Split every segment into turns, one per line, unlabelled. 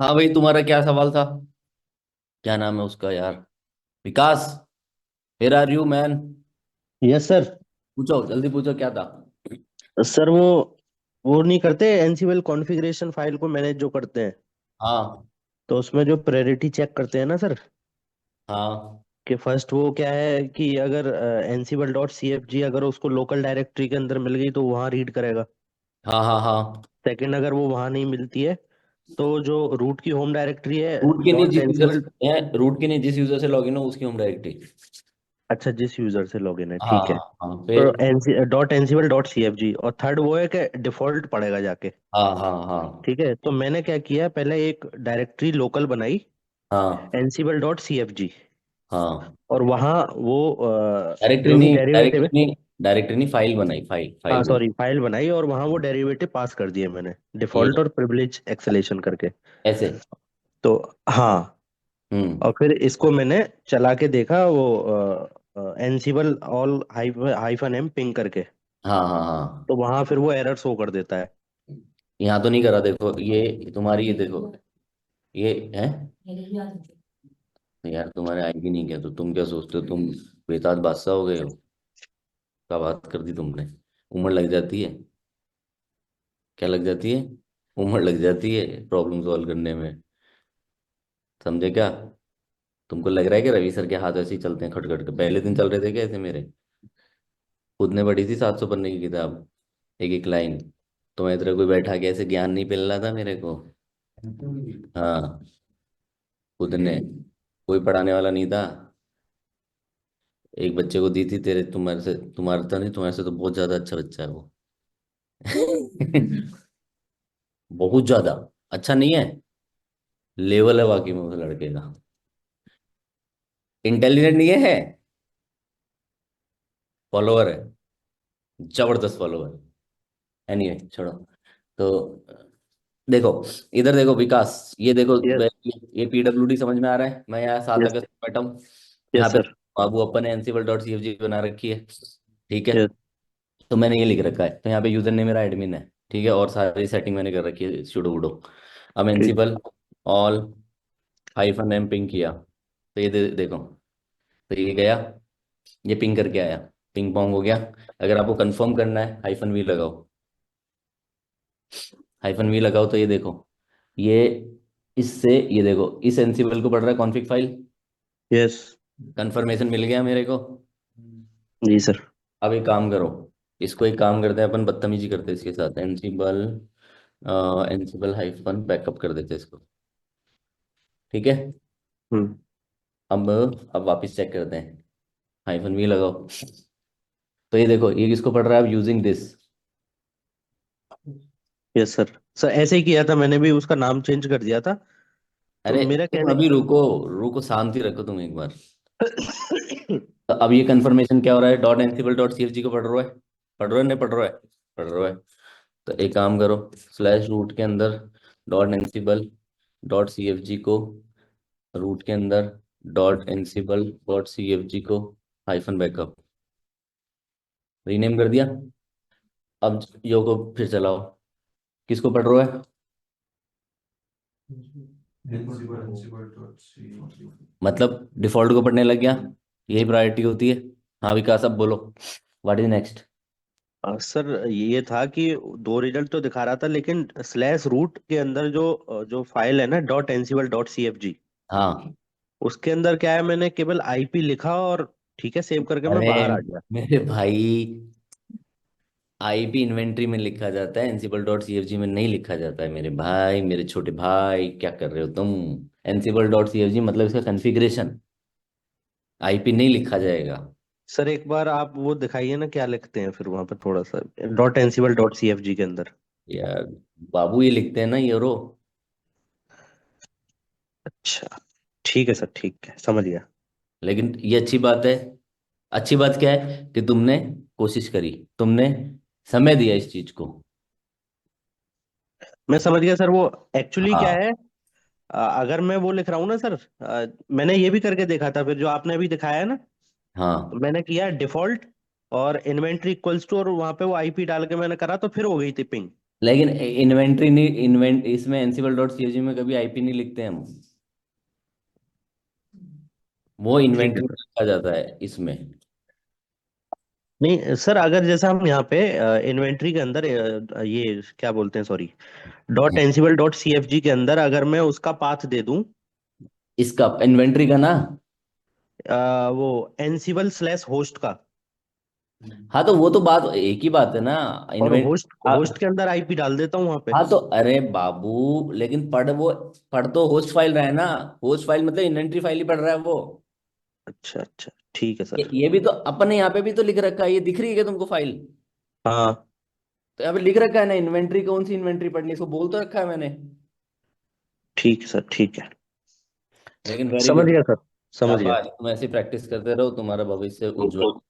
हाँ भाई, तुम्हारा क्या सवाल था? क्या नाम है उसका यार? Vikas. Where are you man?
Yes sir.
पूछो, जल्दी पूछो, क्या था?
सर वो नहीं करते एनसीएल कॉन्फ़िगरेशन फाइल को मैनेज जो करते हैं।
हाँ
तो उसमें जो प्रायोरिटी चेक करते हैं ना सर,
हाँ
कि फर्स्ट वो क्या है कि अगर ansible dot C F G अगर उसको लोकल डायरेक्टरी के अंदर मिल गई तो वहाँ रीड करेगा।
हाँ हाँ हाँ।
सेकंड, अगर वो वहाँ नहीं मिलती है तो जो रूट की होम डायरेक्टरी है
रूट के नहीं
डॉट
जिस यूजर
एनसीएल।
से है, रूट के नहीं जिस यूजर से लॉगिन हो उसकी होम डायरेक्टरी।
अच्छा, जिस यूजर से लॉगिन है,
हाँ
ठीक है।
हाँ हाँ,
तो
फिर।
NC dot ansible dot C F G, और थर्ड वो है कि डिफॉल्ट पड़ेगा जाके।
हाँ हाँ हाँ
ठीक है, तो मैंने क्या किया, पहले एक डायरेक्टरी लोकल बनाई,
हाँ
ansible dot C F G.
हाँ।
और वहाँ वो
डायरेक्टरी
जो भी
नहीं,
डेरिवेटिव
डायरेक्टरी
है।
नहीं, डायरेक्टरी नहीं, फाइल बनाई, फाइल
हाँ
फाइल बनाई।
सॉरी, फाइल बनाई और वहाँ वो डेरिवेटिव पास कर दिए मैंने,
ये
डिफॉल्ट और प्रिविलेज एक्सेलेशन करके।
ऐसे।
तो हाँ,
हम्म।
और फिर इसको मैंने चला के देखा, वो ansible all hyphen M ping करके।
हाँ हाँ हाँ।
तो वहाँ फिर वो एरर शो कर देता है।
यहाँ तो नहीं करा, देखो ये तुम्हारी, ये देखो, ये है। यार तुम्हारे आएगी नहीं क्या? तो तुम क्या सोचते हो तुम बेताज बादशाह हो गए हो? क्या बात कर दी तुमने? उम्र लग जाती है। क्या लग जाती है? उम्र लग जाती है प्रॉब्लम सॉल्व करने में। समझे क्या? तुमको लग रहा है कि रवि सर के हाथ ऐसे ही चलते हैं खटखट के? पहले दिन चल रहे थे क्या ऐसे मेरे? खुद ने पढ़ी थी 700 पन्ने की किताब, एक एक लाइन। तो मैं तेरे कोई बैठा के ऐसे ज्ञान नहीं पिल रहा था मेरे को। हाँ, खुद ने, कोई पढ़ाने वाला नहीं था। एक बच्चे को दी थी तेरे, तुम्हारे से, तुम्हारा तो नहीं, तुम्हारे से तो बहुत ज्यादा अच्छा बच्चा है वो। बहुत ज्यादा अच्छा नहीं है, लेवल है बाकी में उस लड़के का। इंटेलिजेंट नहीं है, फॉलोअर है, जबरदस्त फॉलोअर। एनीवे छोड़ो। तो देखो, इधर देखो विकास, ये देखो।
यस।
ये पीडब्ल्यूडी समझ में आ रहा है? मैं यहाँ 7 अगस्त में बैठा हूँ। यहाँ
यस
पे
सर।
बाबू अपन ने ansible dot C F G बना रखी है। ठीक है।
यस।
तो मैंने ये लिख रखा है, तो यहाँ पे यूजर नेम मेरा एडमिन है। ठीक है, और सारी सेटिंग मैंने कर रखी है सुडो वुडो। अब
ठीक।
Ansible all hyphen M ping किया, तो ये देखो, तो ये गया, ये पिंग करके आया, पिंग पोंग हो गया। अगर आपको कंफर्म करना है, हाइफन वी लगाओ, हाइफन वी लगाओ, तो ये देखो, ये इससे, ये देखो, इस एनसीबल को पढ़ रहा है कॉन्फ़िग फाइल।
यस।
कंफर्मेशन मिल गया मेरे को।
जी सर।
अब एक काम करो, इसको एक काम करते हैं अपन, बदतमीजी करते हैं इसके साथ। एनसीबल, एनसीबल हाइफन बैकअप कर देते हैं इसको। ठीक है।
हम्म।
अब वापस चेक करते हैं, हाइफन वी लगाओ। तो ये देखो, ये किसको पढ़ रहा है अब? Using this.
Yes sir. Sir ऐसे ही किया था मैंने भी, उसका नाम चेंज कर दिया था। तो
अरे
मेरा
तुम
कहने
अभी रुको, रुको, शांति रखो तुम एक बार।
हम्म।
तो अब ये कंफर्मेशन क्या हो रहा है? Dot ansible dot C F G को पढ़ रहा है, पढ़ रहा है, नहीं पढ़ रहा है? पढ़ रहा है। तो एक काम करो, स्लैश रूट के अंदर dot ansible dot C F G को, रूट के अंदर dot ansible dot C F G को हाइफन बैकअप, रीनेम कर दिया। अब यो को फिर चलाओ, किसको पढ़ रहा है? मतलब डिफॉल्ट को पढ़ने लग गया, यही प्रायोरिटी होती है। हाँ विकास, अब बोलो, व्हाट इज नेक्स्ट?
सर ये था कि दो रिजल्ट तो दिखा रहा था, लेकिन स्लैश रूट के अंदर जो फाइल है ना, dot ansible dot C F G,
हाँ।
उसके अंदर क्या है, मैंने केवल आईपी लिखा और ठीक है, सेव करके मैं
अरे
बाहर आ गया।
मेरे भाई, आईपी इन्वेंट्री में लिखा जाता है, एनसिबल डॉट सीएफजी में नहीं लिखा जाता है मेरे भाई, मेरे छोटे भाई, क्या कर रहे हो तुम? एनसिबल डॉट सीएफजी मतलब इसका कॉन्फ़िगरेशन, आईपी नहीं लिखा जाएगा।
सर एक बार आप वो दिखाइए ना, क्या लिखते हैं फिर वहां पर थोड़ा सा, dot ansible dot C F G के अंदर।
यार बाबू, ये लिखते हैं ना यूरो।
अच्छा, ठीक है सर, ठीक है, समझ गया।
लेकिन ये अच्छी बात है। अच्छी बात क्या है कि तुमने कोशिश करी, तुमने समय दिया इस चीज को।
मैं समझ गया सर, वो एक्चुअली क्या
हाँ
है, अगर मैं वो लिख रहा हूँ ना सर, मैंने ये भी करके देखा था, फिर जो आपने अभी दिखाया है ना, तो
हाँ
मैंने किया डिफॉल्ट और इन्वेंट्री इक्वल्स टू, और वहां पे वो आईपी डाल के मैंने करा, तो फिर हो गई थी पिंग।
लेकिन इन्वेंट्री नहीं, इन्वेंट इसमें एनसिबल डॉट सीओजी में कभी आईपी नहीं लिखते हम, वो
ठीक है
इन्वेंट्री में
सर।
लिखा जाता है इसमें।
नहीं सर, अगर जैसा हम यहाँ पे इन्वेंट्री के अंदर ये क्या बोलते हैं, sorry, dot ansible dot CFG के अंदर अगर मैं उसका पाथ दे दूं,
इसका इन्वेंट्री का ना,
वो एनसीबल स्लैश होस्ट का,
हाँ तो वो तो बात एक ही बात है ना।
और
इन्वेंट
होस्ट होस्ट के अंदर आईपी डाल देता हूँ वहां पे।
हाँ तो अरे बाबू, लेकिन पढ़ तो होस्ट फाइल रहा है ना। होस्ट फाइल मतलब इन्वेंट्री फाइल ही पढ़ रहा है वो।
अच्छा अच्छा, ठीक है
ये
सर।
ये भी तो अपने यहाँ पे भी तो लिख रखा है, ये दिख रही है क्या तुमको फाइल?
हाँ
तो यहाँ पे लिख रखा है ना इन्वेंट्री, कौन सी इन्वेंट्री पढ़नी, इसको बोल तो रखा है मैंने।
ठीक है सर, ठीक है।
लेकिन वेरी
समझ
गुड।
गया सर, समझ गया।
शाबाश, तुम ऐसी प्रैक्टिस करते रहो, तुम्हारा भविष्य उज्जवल।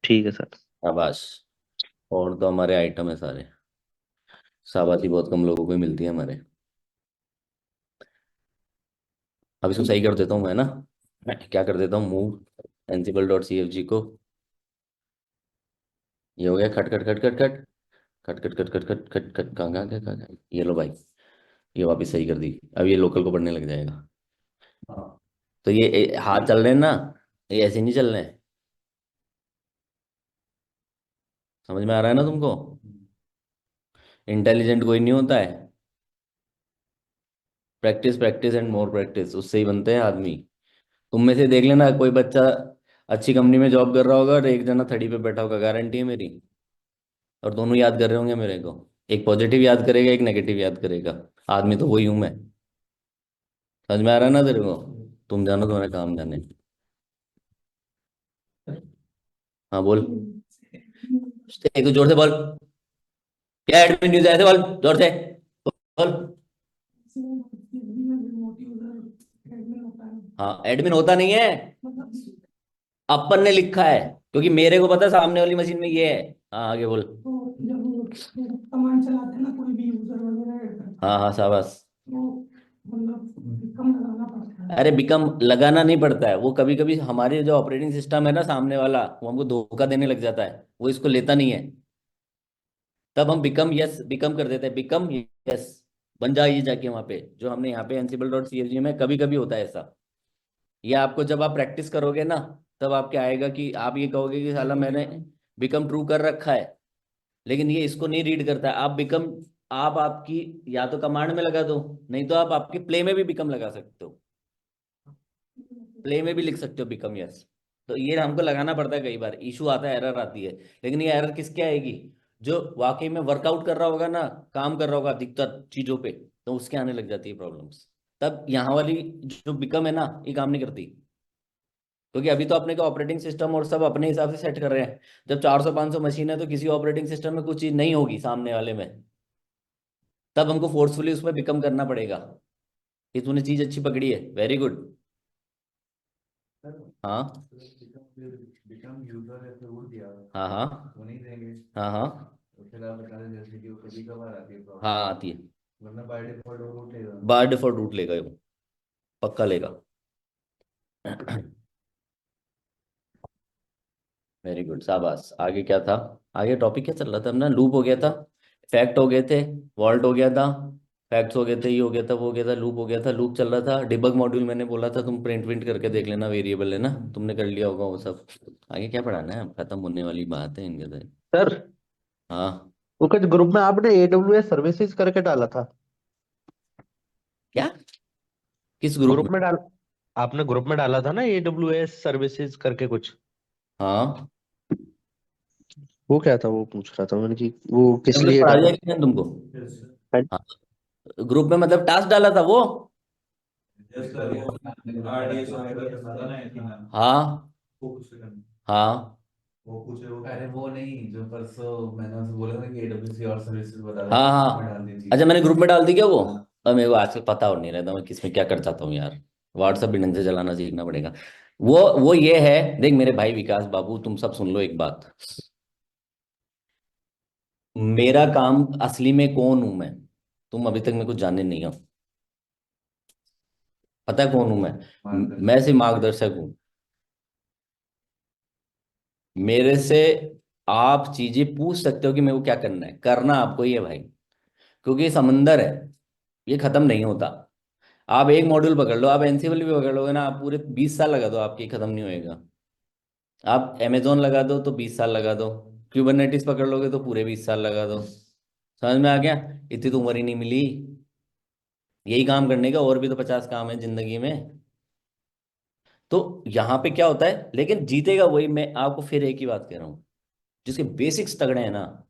ठीक है सर।
शाबाश। और तो हमारे आइटम है सारे। शाबाशी बहुत कम लोगों को ही मिलती है हमारे। अब इसको सही कर देता हूँ मैं ना। मैं क्या कर देता हूँ, move ansible dot C F G को। ये हो गया, खट खट खट खट खट खट खट खट खट खट खट खट, कहाँ कहाँ कहाँ कहाँ? ये लो भाई, ये वापस सही कर दी। अब ये लोकल को पढ़ने लग जाएगा। हाँ। तो ये हाथ चल रहे हैं ना, ये ऐसे नहीं चल रहे हैं। समझ में आ रहा है ना तुमको? इंटेलिजेंट कोई नहीं होता है। Practice practice and more practice, उससे ही बनते हैं आदमी। तुम में से देख लेना, कोई बच्चा अच्छी कंपनी में जॉब कर रहा होगा और एक जना थड़ी पे बैठा होगा, गारंटी है मेरी। और दोनों याद कर रहे होंगे मेरे को। एक पॉजिटिव याद करेगा, एक नेगेटिव याद करेगा। आदमी तो वही हूं मैं। समझ में आ रहा है ना तेरे को? तुम जानो, तुम्हारा काम जाने। हाँ बोल। एक तो जोर से बोल। क्या एडमिन न्यूज है, ऐसे बोल जोर से। बोल। हाँ एडमिन होता नहीं है, अपन ने लिखा है, क्योंकि मेरे को पता है सामने वाली मशीन में ये है। हाँ आगे बोल। तो जब कमांड चलाते हैं ना कोई भी यूजर वगैरह, हाँ हाँ शाबाश, तो मतलब बिकम लगाना पड़ता है। अरे बिकम लगाना नहीं पड़ता है, वो कभी कभी हमारे जो ऑपरेटिंग सिस्टम है ना सामने वाला, वो हमको धोखा देने लग जाता है, वो इसको लेता नहीं है। तब हम बिकम यस बिकम कर देते हैं, बिकम यस, बन जाइए जाके वहां पे, जो हमने यहाँ पे एनसिबल डॉट सी एल जी में कभी कभी होता है ऐसा। ये आपको जब आप प्रैक्टिस करोगे ना, तब आपके आएगा कि आप ये कहोगे कि साला मैंने बिकम ट्रू कर रखा है, लेकिन ये इसको नहीं रीड करता है। आप बिकम, आप आपकी या तो कमांड में लगा दो, नहीं तो आप आपके प्ले में भी बिकम लगा सकते हो। प्ले में भी लिख सकते हो बिकम यस। तो ये हमको लगाना पड़ता है, कई बार इशू आता है, एरर आती है। लेकिन ये एरर किसके आएगी? जो वाकई में वर्कआउट कर रहा होगा ना, काम कर रहा होगा अधिकतर चीजों पे, तो उसके आने लग जाती है प्रॉब्लम्स। तब यहाँ वाली जो बिकम है ना, ये काम नहीं करती। क्योंकि अभी तो अपने का ऑपरेटिंग सिस्टम और सब अपने हिसाब से सेट कर रहे हैं। जब 400 500 मशीन है, तो किसी ऑपरेटिंग सिस्टम में कुछ चीज नहीं होगी सामने वाले में, तब हमको फोर्सफुली उसमें बिकम करना पड़ेगा। ये तूने चीज अच्छी पकड़ी है, वेरी गुड। हाँ
बिकम यूजर ऐसे बोल दिया
हाँ हाँ
वो नहीं देंगे।
हाँ हाँ
तो फिर आप बता दें जैसे कि वो कभी कभार आती है
हाँ
प्रॉब्लम,
आती है।
वरना बाय डिफॉल्ट वो रूट लेगा।
बाय डिफॉल्ट रूट लेगा वो, पक्का लेगा। वेरी गुड, शाबाश। आगे क्या था? आगे टॉपिक क्या चल रहा था अपना? लूप हो गया था, फैक्ट हो गए थे, वॉल्ट हो गया था, फैक्ट्स हो गए थे, ये हो गया था, वो हो गया था, लूप हो गया था, लूप चल रहा था। डिबग मॉड्यूल मैंने बोला था, तुम प्रिंट प्रिंट करके देख लेना, वेरिएबल है ना, तुमने कर लिया होगा वो सब। आगे क्या पढ़ाना है, अब खत्म होने वाली बात है इनके तो।
सर,
हाँ।
वो कुछ ग्रुप में आपने एडब्ल्यूएस सर्विसेज करके डाला था।
क्या? किस ग्रुप
ग्रुप
में?
में डाल आपने ग्रुप में डाला था ना एडब्ल्यूएस सर्विसेज करके कुछ।
हाँ
वो क्या था, वो पूछ रहा था मैंने कि वो किस
टेबलेट
लिए
पढ़ा
डाला।
दिया किसने तुमको?
हाँ,
हाँ, ग्रुप में मतलब टास्क डाला था वो।
यस सर, वो आरडीएस वगैरह का था ना, आई थिंक
हाँ
वो कुछ करना।
हाँ
वो पूछे वो, अरे वो नहीं जो परसों मैंने उसे बोला था कि एडब्ल्यूसी और सर्विसेज बता
हाँ
दो, मैं
हाँ।
डाल दी थी।
अच्छा मैंने ग्रुप में डाल दी क्या वो?
हाँ।
अब मेरे को आजकल पता और नहीं रहता मैं किस में क्या कर जाता हूँ यार। व्हाट्सएप भी ढंग से चलाना सीखना पड़ेगा। वो ये है, देख मेरे भाई विकास बाबू, तुम सब सुन लो एक बात। मेरा काम असली में कौन हूं मैं, तुम अभी तक मेरे को जाने नहीं हो। पता है कौन हूं मैं? मैं
मार्गदर्शक।
सिर्फ मार्गदर्शक हूँ। मेरे से आप चीजें पूछ सकते हो कि मेरे को क्या करना है, करना आपको ही है भाई, क्योंकि ये समंदर है, ये खत्म नहीं होता। आप एक मॉड्यूल पकड़ लो, आप एनसीएल भी पकड़ लोगे ना, आप पूरे 20 साल लगा दो, आपकी खत्म नहीं होएगा। आप अमेजोन लगा दो तो 20 साल लगा दो, क्यूबरनेटिस पकड़ लोगे तो पूरे 20 साल लगा दो। समझ में आ गया? इतनी तो उम्र ही नहीं मिली यही काम करने का, और भी तो 50 काम है जिंदगी में। तो यहाँ पे क्या होता है, लेकिन जीतेगा वही। मैं आपको फिर एक ही बात कह रहा हूँ, जिसके बेसिक्स तगड़े हैं ना,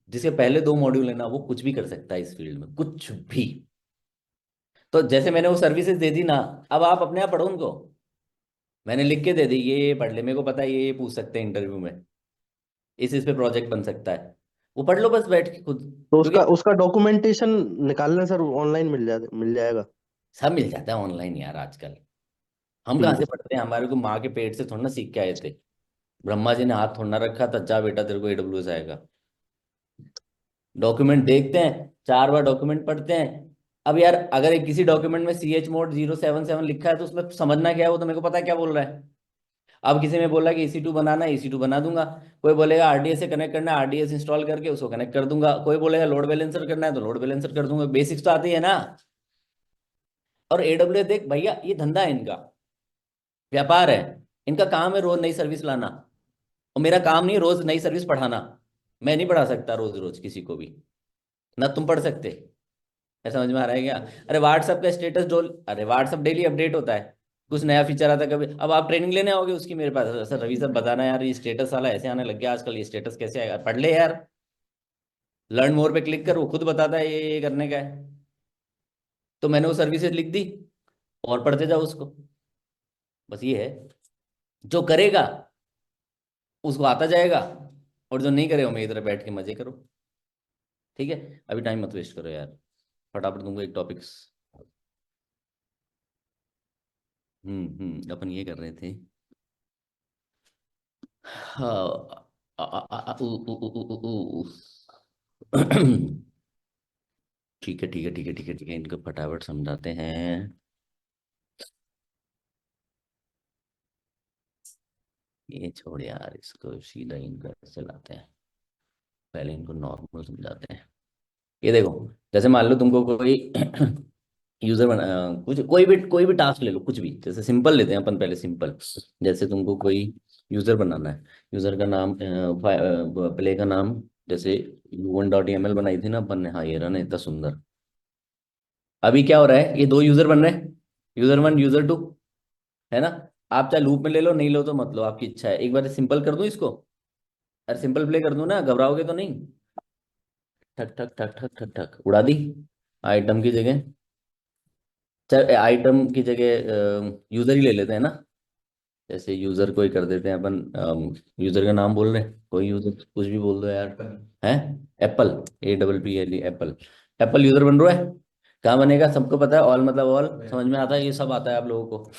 जिसके पहले 2 मॉड्यूल है ना, वो कुछ भी कर सकता है इस फील्ड में, कुछ भी। तो जैसे मैंने वो सर्विसेज दे दी ना, अब आप अपने आप पढ़ो उनको। मैंने लिख के दे दी, ये पढ़ ले, मेरे को पता है ये पूछ सकते हैं इंटरव्यू में, इस पे प्रोजेक्ट बन सकता है, वो पढ़ लो बस बैठ के खुद।
तो
क्योंकि
उसका उसका डॉक्यूमेंटेशन निकालना सर ऑनलाइन मिल जाएगा।
सब मिल जाता है ऑनलाइन यार आजकल। हम कहाँ
ठीक है
से
सर।
पढ़ते हैं, हमारे को माँ के पेट से थोड़ा ना सीख के आए थे। ब्रह्मा जी ने हाथ थोड़ा ना रखा था, जा बेटा तेरे को एडब्ल्यूएस आएगा। डॉक्यूमेंट देखते हैं, 4 बार डॉक्यूमेंट पढ़ते हैं। अब यार अगर एक किसी डॉक्यूमेंट में CH-Mode 077 लिखा है, तो उसमें समझना क्या है, वो तो मेरे को पता है क्या बोल रहा है। अब किसी ने बोला कि EC2 बनाना है, EC2 बना दूंगा। कोई बोलेगा RDS से कनेक्ट करना है, RDS इंस्टॉल करके उसको कनेक्ट कर दूंगा। कोई बोलेगा लोड बैलेंसर करना है, तो लोड बैलेंसर कर दूंगा। बेसिक्स तो आती है ना। और AWS देख भैया, ये धंधा है इनका, व्यापार है। इनका काम है रोज नई सर्विस लाना, और मेरा काम नहीं है रोज नई सर्विस पढ़ाना। मैं नहीं पढ़ा सकता रोज रोज किसी को भी, ना तुम पढ़ सकते। ऐसा समझ में आ रहा है क्या? अरे व्हाट्सअप का स्टेटस डोल, अरे व्हाट्सअप डेली अपडेट होता है, कुछ नया फीचर आता है कभी। अब आप ट्रेनिंग लेने आओगे उसकी मेरे पास, सर रवि सर बताना यार, ये स्टेटस वाला ऐसे आने लग गया आजकल, ये स्टेटस कैसे आएगा? पढ़ ले यार, लर्न मोर पे क्लिक कर, वो खुद बताता है ये करने का है। तो मैंने वो सर्विसेज लिख दी, और पढ़ते जाओ उसको। बस ये है, जो करेगा उसको आता जाएगा, और जो नहीं करेगा मेरी तरह बैठ के मजे करो। ठीक है, अभी टाइम मत वेस्ट करो यार, फटाफट दूंगा एक टॉपिक्स। अपन ये कर रहे थे। हाँ। आ, आ, आ, आ, उ, उ, उ, उ, उ, उ। ठीक है ठीक है ठीक है ठीक है ठीक है, इनको फटाफट समझाते हैं। ये छोड़ यार, इसको सीधा इनका चलाते हैं। पहले इनको नॉर्मल समझाते हैं। ये देखो, जैसे मान लो तुमको कोई यूजर बना, कोई भी टास्क ले लो, कुछ भी, जैसे सिंपल लेते हैं अपन पहले, सिंपल। जैसे तुमको कोई यूजर बनाना है, यूजर का नाम, प्ले का नाम, जैसे U1.YAML बनाई थी ना अपन ने, हाँ ये रहा ना इतना सुंदर। अभी क्या हो रहा है, ये 2 यूजर बन रहे हैं, user 1 user 2, है ना? आप चाहे लूप में ले लो, नहीं लो तो मत लो, आपकी इच्छा है। एक बार सिंपल कर दूं इसको, अरे सिंपल प्ले कर दूं ना, घबराओगे तो नहीं? ठक ठक ठक ठक ठक ठक उड़ा दी। आइटम की जगह, चल आइटम की जगह यूजर ही ले लेते हैं ना। जैसे यूजर कोई कर देते हैं अपन, यूजर का नाम बोल रहे हैं, कोई यूजर कुछ भी बोल दो यार।
एप्पल।
है APPLE, एप्पल। एप्पल यूजर बन रहा है, कहाँ बनेगा सबको पता है, ऑल मतलब ऑल, समझ में आता है, ये सब आता है आप लोगों को।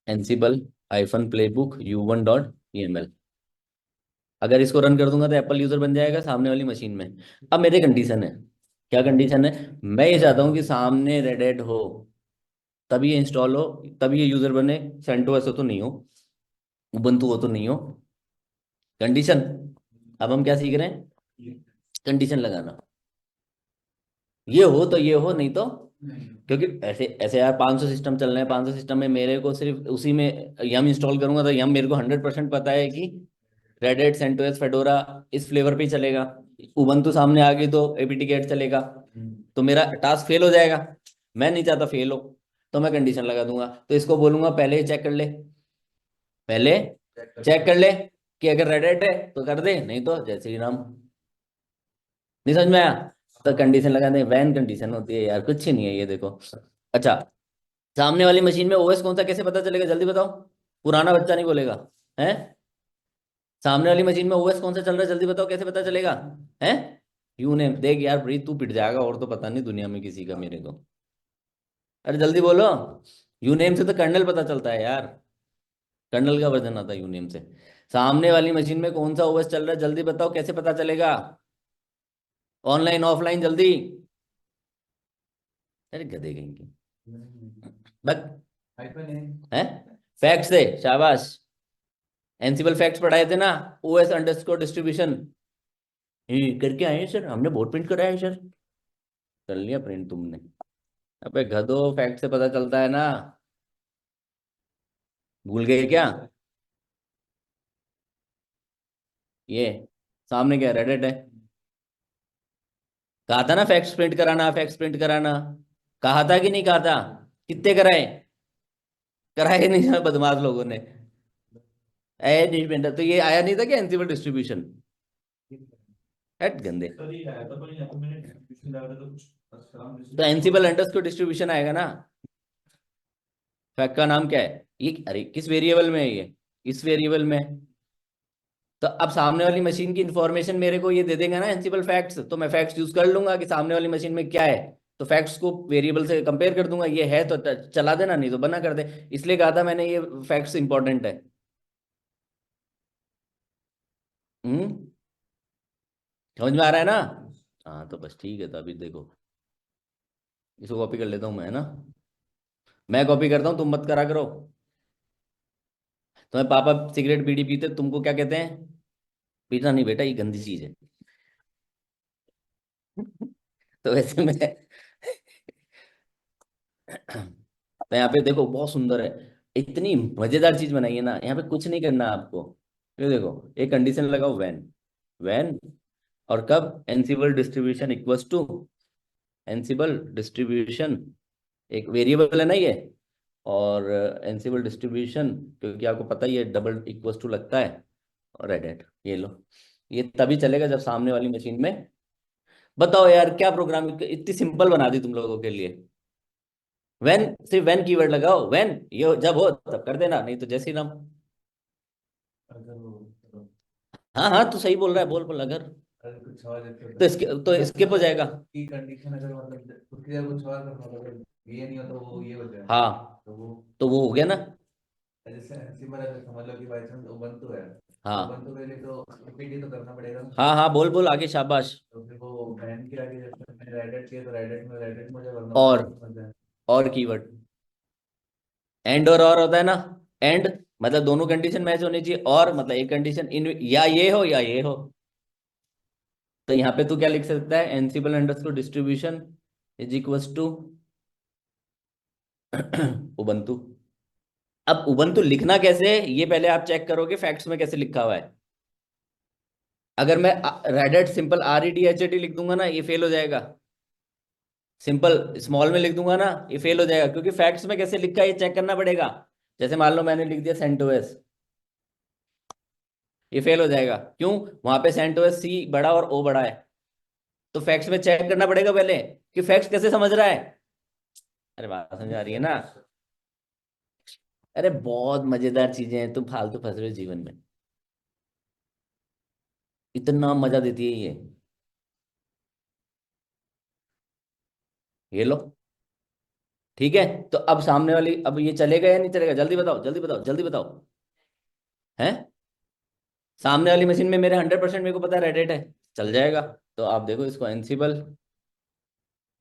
एनसिबल -प्लेबुक U1.YAML। अगर इसको रन कर दूंगा तो एप्पल यूजर बन जाएगा सामने वाली मशीन में। अब मेरी कंडीशन है, क्या कंडीशन है? मैं ये चाहता हूँ कि सामने रेड हो, तभी ये इंस्टॉल हो, तभी ये यूजर बने। सेंटोस हो तो नहीं हो, उबंटू हो तो नहीं हो। कंडीशन। अब हम क्या सीख रहे हैं? कंडीशन लगाना। ये हो तो ये हो, नहीं तो,
नहीं।
क्योंकि ऐसे ऐसे यार 500 सिस्टम चल रहे हैं, 500 सिस्टम में मेरे को सिर्फ उसी में यम इंस्टॉल करूंगा, तो यम मेरे को 100% पता है कि रेड एट, सेंटोस, फेडोरा इस फ्लेवर पे ही चलेगा। उबंटू सामने आ गई तो एपीटी गेट चलेगा, तो मेरा टास्क फेल हो जाएगा। मैं नहीं चाहता फेल हो, तो मैं कंडीशन लगा दूंगा। तो इसको बोलूंगा पहले ही चेक कर ले, पहले चेक कर ले कि अगर रेड एट है तो कर दे, नहीं तो जय श्री राम। नहीं समझ में आया? तो कंडीशन लगा दे, वैन कंडीशन होती है यार, कुछ ही नहीं है ये देखो। अच्छा, सामने वाली मशीन में ओएस कौन सा कैसे पता चलेगा, जल्दी बताओ। पुराना बच्चा नहीं बोलेगा, है? सामने वाली मशीन में ओएस कौन सा चल रहा है, जल्दी बताओ, कैसे पता चलेगा? है? यू नेम देख यार प्रीत, तू पिट जाएगा, और तो पता नहीं दुनिया में किसी का मेरे को। अरे जल्दी बोलो। यू नेम से तो कर्नल पता चलता है यार, कर्नल का वर्जन आता है यू नेम से। सामने वाली मशीन में कौन सा ओएस चल रहा है, जल्दी बताओ, कैसे पता चलेगा? ऑनलाइन ऑफलाइन जल्दी। अरे गधे कहीं की, बस।
आईफोन है।
है? फैक्ट से शाबाश। एनसिबल फैक्ट्स पढ़ाए थे ना, ओएस अंडरस्कोर डिस्ट्रीब्यूशन, करके आए हैं सर, हमने बहुत प्रिंट कराया है सर। कर लिया प्रिंट तुमने? अबे गधो, फैक्ट से पता चलता है ना, भूल गए क्या? ये सामने क्या रेडिट है, कहा था ना फैक्ट्स प्रिंट कराना, फैक्ट्स प्रिंट कराना, कहा था कि नहीं कहा था? कितने कराए? कराए नहीं ना बदमाश लोगों ने। नहीं प्रिंटर तो ये आया नहीं था क्या एनसिबल डिस्ट्रीब्यूशन? हट गंदे।
सर ये आया था, पर यहाँ पे मैंने डिस्ट्रीब्यूशन डाला था तो कुछ
तो एनसिबल अंडरस्कोर डिस्ट्रीब्यूशन आएगा ना। फैक्ट का नाम क्या है ये? अरे किस वेरिएबल में है ये? इस वेरिएबल में है। तो अब सामने वाली मशीन की इंफॉर्मेशन मेरे को ये दे देगा ना एनसिबल फैक्ट्स, तो मैं फैक्ट्स यूज कर लूंगा कि सामने वाली मशीन में क्या है, तो फैक्ट्स को वेरिएबल से कंपेयर कर दूंगा, ये है तो चला देना, नहीं तो बना कर दे। इसलिए कहा था मैंने ये फैक्ट्स इंपॉर्टेंट है। हम्म, समझ में आ रहा है ना? हाँ तो बस ठीक है, तो अभी देखो इसको कॉपी कर लेता हूँ मैं, है ना। मैं कॉपी करता हूँ, तुम मत करा करो। तुम्हें पापा सिगरेट बीड़ी पीते, तुमको क्या कहते हैं? पीना नहीं बेटा, ये गंदी चीज है। तो वैसे में तो यहाँ पे देखो बहुत सुंदर है, इतनी मजेदार चीज बनाई है ना, यहाँ पे कुछ नहीं करना आपको। ये देखो एक कंडीशन लगाओ, व्हेन, व्हेन और कब, ansible distribution equals to, ansible distribution एक वेरिएबल है ना ये, और एनसिबल डिस्ट्रीब्यूशन, क्योंकि आपको पता ही है डबल इक्वल्स टू लगता है, और रेड, ये लो। ये तभी चलेगा जब सामने वाली मशीन में, बताओ यार क्या प्रोग्राम इतनी सिंपल बना दी तुम लोगों के लिए। व्हेन, सिर्फ व्हेन कीवर्ड लगाओ, व्हेन ये जब हो तब कर देना, नहीं तो जैसे ही नाम।
अगर वो
हाँ हाँ तो सही बोल रहा है, बोल बोल अगर,
अगर कुछ और जैसे
तो इसके तो स्किप हो जाएगा।
की कंडीशन अगर मतलब उसकी जगह कुछ और करना होगा, अगर ये नहीं हो तो वो ये हो जाए,
हाँ
तो वो
तो वो हो गया ना।
जैसे सिंपल अगर समझ लो कि बाई चांस उबंटू है, तो
हाँ
उबंटू के लिए तो रिपीट तो करना पड़ेगा।
हाँ हाँ, बोल बोल आगे, शाबाश।
तो फिर वो बैन के आगे जैसे मैंने रेडिट किया तो रेडिट मुझे करना
और
पड़ेगा, समझ जाए।
और कीवर्ड, एंड और होता है ना। एंड मतलब दोनों कंडीशन मैच होनी चाहिए, और मतलब एक कंडीशन इन या ये हो या ये हो। तो यहाँ पे तू क्या लिख सकता है, ansible underscore distribution is equals to Ubuntu. अब उबंटू लिखना कैसे, ये पहले आप चेक करोगे फैक्ट्स में कैसे लिखा हुआ है। अगर मैं रेडिट सिंपल REDHAT लिख दूंगा ना, ये फेल हो जाएगा। सिंपल स्मॉल में लिख दूंगा ना, ये फेल हो जाएगा, क्योंकि फैक्ट्स में कैसे लिखा है ये चेक करना पड़ेगा। जैसे मान लो मैंने लिख दिया सेंटोस, ये फेल हो जाएगा, क्यों? वहां पे सेंटोस सी बड़ा और ओ बड़ा है। तो फैक्ट्स में चेक करना पड़ेगा पहले कि फैक्ट्स कैसे समझ रहा है। अरे बात समझ आ रही है ना? अरे बहुत मजेदार चीजें हैं, तुम फालतू फंस रहे हो जीवन में, इतना मजा देती है ये लो। ठीक है, तो अब सामने वाली, अब ये चलेगा या नहीं चलेगा, जल्दी बताओ जल्दी बताओ जल्दी बताओ। है, सामने वाली मशीन में मेरे 100% मेरे को पता है रेडिट है, चल जाएगा। तो आप देखो इसको, एनसिबल,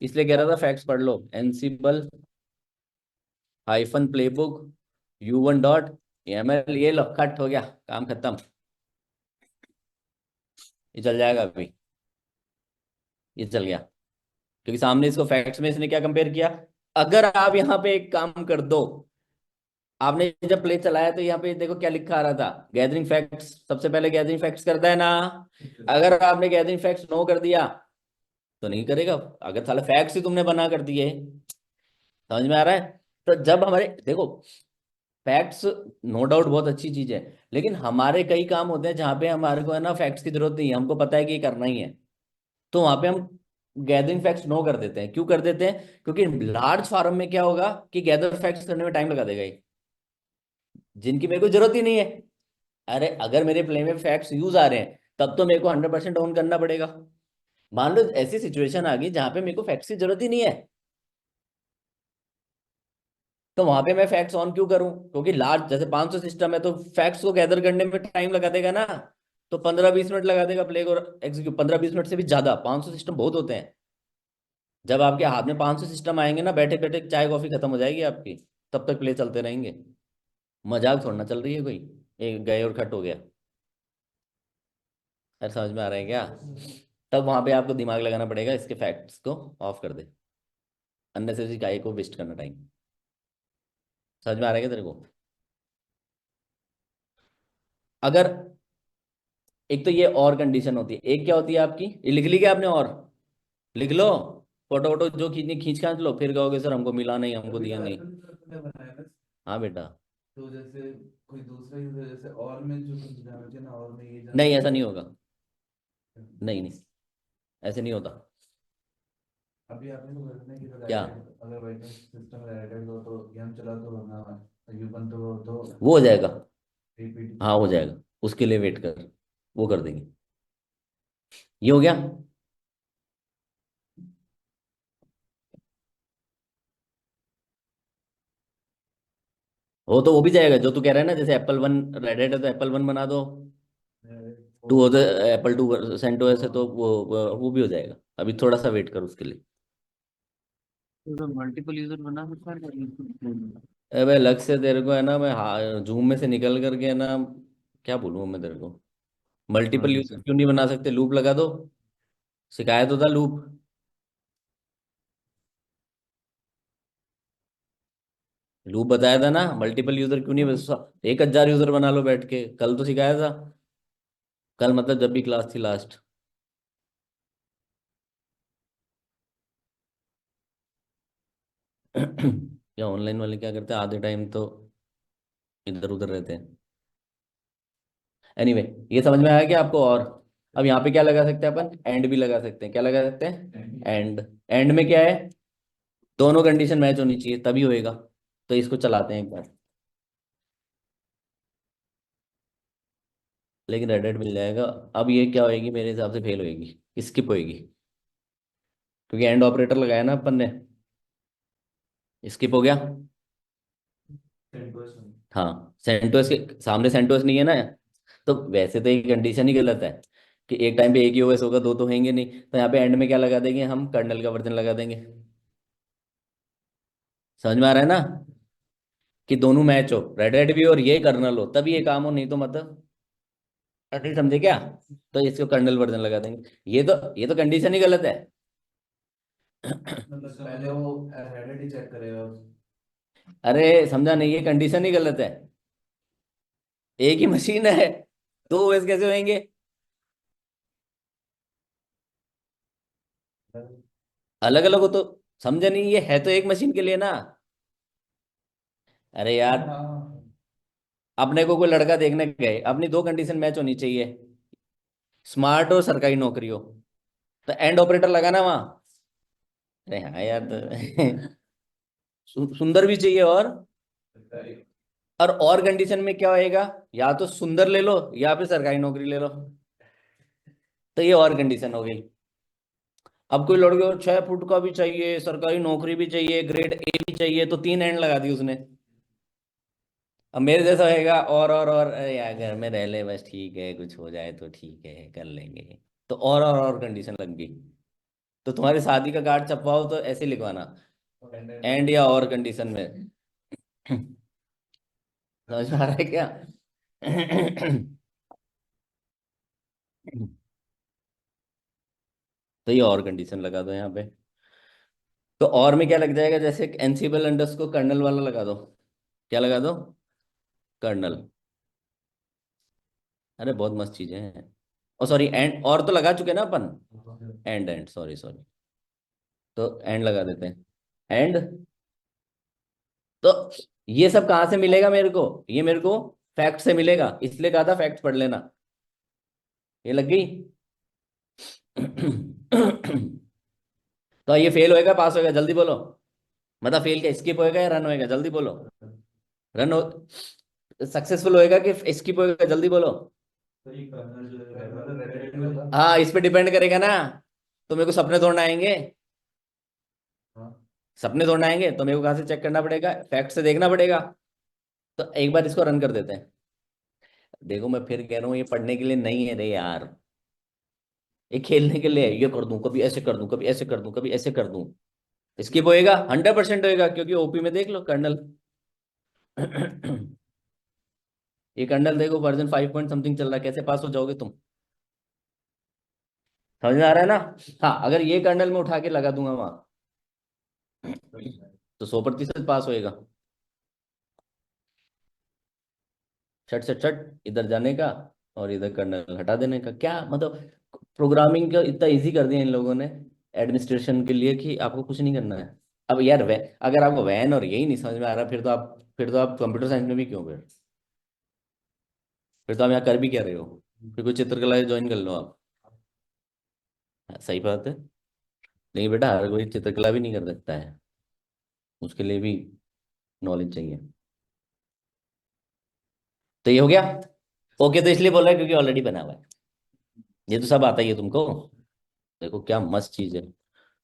इसलिए कह रहा था फैक्ट्स पढ़ लो, एनसिबल हाइफन प्लेबुक U1.YAML, ये लो कट हो गया, काम खत्म। ये चल जाएगा अभी, ये चल गया, क्योंकि सामने इसको फैक्ट्स में इसने क्या कंपेयर किया। अगर आप यहाँ पे एक काम कर दो, आपने जब प्ले चलाया तो यहाँ पे देखो क्या लिखा आ रहा था, गैदरिंग फैक्ट्स, सबसे पहले गैदरिंग फैक्ट्स करता है ना। अगर आपने गैदरिंग फैक्ट्स नो कर दिया तो नहीं करेगा, अगर साले फैक्ट्स ही तुमने बना कर दिए। समझ में आ रहा है? तो जब हमारे देखो, फैक्ट्स नो डाउट बहुत अच्छी चीज है, लेकिन हमारे कई काम होते हैं जहाँ पे हमारे को है ना फैक्ट्स की जरूरत नहीं है, हमको पता है कि ये करना ही है, तो वहां पे हम गैदरिंग फैक्ट्स नो कर देते हैं। क्यों कर देते हैं? क्योंकि लार्ज फार्म में क्या होगा कि गैदर फैक्ट्स करने में टाइम लगा देगा ये, जिनकी मेरे को जरूरत ही नहीं है। अरे अगर मेरे प्ले में फैक्ट्स यूज आ रहे हैं तब तो मेरे को 100% ऑन करना पड़ेगा। मान लो ऐसी सिचुएशन आ गई जहां पे मेरे को फैक्ट्स की जरूरत ही नहीं है, तो वहां पे मैं फैक्ट्स ऑन क्यों करूं? क्योंकि लार्ज जैसे 500 सिस्टम है तो फैक्ट्स को गैदर करने में टाइम लगा देगा ना, तो 15-20 मिनट लगा देगा प्ले को एग्जीक्यूट, 15-20 मिनट से भी ज्यादा, 500 सिस्टम बहुत होते हैं। जब आपके हाथ में 500 सिस्टम आएंगे ना, बैठे बैठे चाय कॉफी खत्म हो जाएगी आपकी, तब तक प्ले चलते रहेंगे। मजाक थोड़ा ना चल रही है कोई। एक गए और कट हो गया। अरे समझ में आ रहा है क्या? तब वहां पे आपको दिमाग लगाना पड़ेगा, इसके फैक्ट्स को ऑफ कर दे, अननेसेसरी काहे को वेस्ट करना टाइम। समझ में आ रहा है क्या तेरे को? अगर एक तो ये और कंडीशन होती है, एक क्या होती है आपकी, ये लिख ली क्या आपने? और लिख लो, फोटो वोटो जो खींचनी खींच खांच लो, फिर कहोगे सर हमको मिला नहीं, हमको
कभी
दिया नहीं।
अर्बन सर तुमने बनाया ना,
हाँ बेटा।
तो जैसे कोई दूसरा यूजर जैसे और में जो कुछ जाना चाहिए ना, और में ये जाना
नहीं ऐसा नहीं
चाहिए।
होगा। नहीं नहीं, ऐसे नहीं होता।
अभी आपने तो बताया कि
क्या?
रेडिट, अगर बाई चांस सिस्टम रेडिट हो तो गेम चला तो, वरना यूबन तो
वो हो जाएगा।
रिपीट।
हाँ हो जाएगा, उसके लिए वेट कर, वो कर देंगे। ये हो गया। हो तो वो भी जाएगा जो तू कह रहा है ना, जैसे एप्पल 1 रेडेड है तो एप्पल 1 बना दो, टू हो तो एप्पल 2 सेंटोस है तो वो भी हो जाएगा। अभी थोड़ा सा वेट कर उसके लिए।
तो मल्टीपल यूजर बना सकता है।
अबे अलग से तेरे को है ना, मैं हाँ जूम में से निकल करके है ना, क्या बोलूँ मैं तेरे को,
हाँ
मल्टीपल
जी
यूजर
सर।
क्यों नहीं बना सकते? लूप लगा दो, शिकायत होता लूप। लूप बताया था ना, मल्टीपल यूजर क्यों नहीं, बस 1,000 यूजर बना लो बैठ के, कल तो सिखाया था। कल मतलब जब भी क्लास थी लास्ट। या ऑनलाइन वाले क्या करते हैं, आधे टाइम तो इधर उधर रहते हैं। एनीवे ये समझ में आया क्या आपको? और अब यहाँ पे क्या लगा सकते हैं अपन? एंड भी लगा सकते हैं। क्या लगा सकते हैं? एंड। एंड में क्या है? दोनों कंडीशन मैच होनी चाहिए तभी होएगा। तो इसको चलाते हैं एक बार। लेकिन रेडेड मिल जाएगा। अब ये क्या होएगी, मेरे हिसाब से फेल होएगी, स्किप होएगी, क्योंकि एंड ऑपरेटर लगाया ना अपन ने। स्किप हो गया। हाँ सेंटोस के सामने सेंटोस नहीं है ना, तो वैसे तो एक कंडीशन ही गलत है कि एक टाइम पे एक ही ओएस होगा, दो तो होंगे नहीं। तो यहाँ पे एंड में क्या लगा देंगे हम? कर्नल का वर्जन लगा देंगे। समझ में आ रहा है ना, कि दोनों मैच हो, रेड रेड भी और ये कर्नल हो, तभी ये काम हो, नहीं तो मतलब नहीं समझे क्या? तो इसको कर्नल वर्जन लगा देंगे। ये तो कंडीशन ही गलत है।
मतलब पहले वो रेडिट ही चेक करेगा।
अरे समझा नहीं, ये कंडीशन ही गलत है। एक ही मशीन है, दो ओएस कैसे होंगे? अलग अलग हो तो, समझा नहीं, ये है तो एक मशीन के लिए ना। अरे यार,
हाँ,
अपने को कोई लड़का देखने गए, अपनी दो कंडीशन मैच होनी चाहिए, स्मार्ट और सरकारी नौकरी हो, तो एंड ऑपरेटर लगाना वहां। अरे हाँ यार तो सुंदर भी चाहिए, और कंडीशन में क्या होएगा? या तो सुंदर ले लो या फिर सरकारी नौकरी ले लो। तो ये और कंडीशन हो गई। अब कोई लड़के को 6 फुट का भी चाहिए, सरकारी नौकरी भी चाहिए, ग्रेड ए भी चाहिए, तो 3 एंड लगा दी उसने। अब मेरे जैसा होएगा, और अरे यार घर में रह ले बस, ठीक है, कुछ हो जाए तो ठीक है, कर लेंगे। तो और कंडीशन लग गई। तो तुम्हारी शादी का कार्ड छपवाओ तो ऐसे लिखवाना, एंड या और कंडीशन में। समझ में आ रहा है क्या? तो ये और कंडीशन लगा दो यहाँ पे। तो और में क्या लग जाएगा, जैसे एनसीबल अंडर्स को कर्नल वाला लगा दो। क्या लगा दो? कर्नल। अरे बहुत मस्त चीजें हैं। ओ सॉरी, एंड और तो लगा चुके ना अपन। End end sorry sorry. तो एंड लगा देते हैं। एंड। तो ये सब कहाँ से मिलेगा मेरे को? ये मेरे को फैक्ट से मिलेगा, इसलिए कहा था फैक्ट पढ़ लेना। ये लग गई। तो ये फेल होएगा पास होएगा, जल्दी बोलो। मतलब फेल क्या, स्किप होएगा या रन होएगा, जल्दी बोलो। रन हो, सक्सेसफुल होएगा कि स्किप होएगा, जल्दी बोलो।
तो ये कर्नल जो है रेडिट ही होगा।
हाँ इस पे डिपेंड करेगा ना। तो मेरे को सपने तोड़ना आएंगे,
हाँ,
सपने तोड़ना आएंगे तो मेरे को कहाँ से चेक करना पड़ेगा? फैक्ट से देखना पड़ेगा। तो एक बार इसको रन कर देते हैं। देखो मैं फिर कह रहा हूँ, ये पढ़ने के लिए नहीं है रे यार, ये खेलने के लिए है। ये कर दूं कभी, ऐसे कर दूं कभी, ऐसे कर दूं कभी, ऐसे कर दूं। स्किप होएगा, 100% होएगा, क्योंकि ओपी में देख लो कर्नल। ये कर्नल देखो वर्जन 5 पॉइंट समथिंग चल रहा है, कैसे पास हो जाओगे तुम? समझ में आ रहा है ना? हाँ, अगर ये कर्नल में उठा के लगा दूंगा वहां तो 100% पास होएगा। छट छट छट इधर जाने का और इधर कर्नल हटा देने का, क्या मतलब प्रोग्रामिंग का इतना इजी कर दिया इन लोगों ने एडमिनिस्ट्रेशन के लिए कि आपको कुछ नहीं करना है। अब यार अगर आपको वैन और यही नहीं समझ में आ रहा, फिर तो आप कंप्यूटर साइंस में भी क्यों? फिर तो आप यहाँ कर भी क्या रहे हो? फिर कोई चित्रकला ज्वाइन कर लो आप। हाँ, सही बात है। लेकिन बेटा हर कोई चित्रकला भी नहीं कर सकता है, उसके लिए भी नॉलेज चाहिए। तो ये हो गया। ओके, तो इसलिए बोल रहा है क्योंकि ऑलरेडी बना हुआ है, ये तो सब आता ही है तुमको। देखो क्या मस्त चीज है।